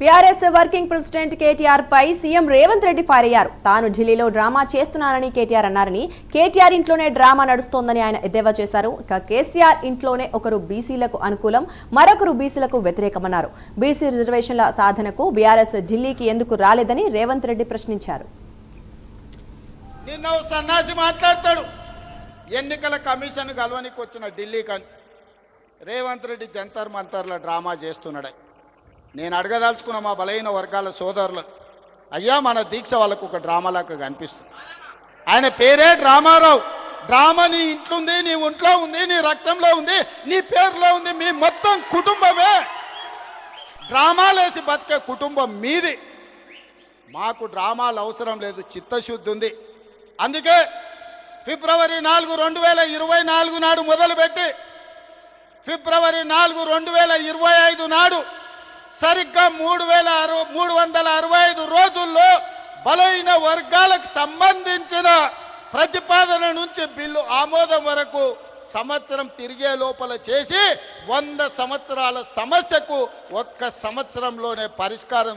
TRS working president KTR పై CM Revanth Reddy fire అయ్యారు. తాను ఢిల్లీలో డ్రామా చేస్తున్నానని కేటీఆర్ అన్నారని, కేటీఆర్ ఇంట్లోనే డ్రామా నడుస్తోందని ఆయన ఎద్దేవా చేశారు. ఇక కేసీఆర్ ఇంట్లోనే ఒకరు బీసీలకు అనుకూలం, మరొకరు బీసీలకు వ్యతిరేకమన్నారు. బీసీ రిజర్వేషన్ల సాధనకు బీఆర్ఎస్ ఢిల్లీకి ఎందుకు రాలేదని రేవంత్ రెడ్డి ప్రశ్నించారు. ఎన్నికల కమిషన్ గెలవనికి వచ్చిన ఢిల్లీకి రేవంత్ రెడ్డి జంతర్ మంతర్ల డ్రామా చేస్తున్నాడు. నేను అడగదలుచుకున్న మా బలహీన వర్గాల సోదరులు, అయ్యా మన దీక్ష వాళ్ళకు ఒక డ్రామాలాగా కనిపిస్తుంది. ఆయన పేరే డ్రామారావు. డ్రామా నీ ఇంట్లో ఉంది, నీ ఒంట్లో ఉంది, నీ రక్తంలో ఉంది, నీ పేరులో ఉంది. మీ మొత్తం కుటుంబమే డ్రామాలేసి బతికే కుటుంబం మీది. మాకు డ్రామాలు అవసరం లేదు, చిత్తశుద్ధి ఉంది. అందుకే ఫిబ్రవరి 4, 2024 నాడు మొదలుపెట్టి ఫిబ్రవరి 4, 2025 నాడు సరిగ్గా 365 రోజుల్లో బలహీన వర్గాలకు సంబంధించిన ప్రతిపాదన నుంచి బిల్లు ఆమోదం వరకు సంవత్సరం తిరిగే లోపల చేసి 100 సంవత్సరాల సమస్యకు ఒక్క సంవత్సరంలోనే పరిష్కారం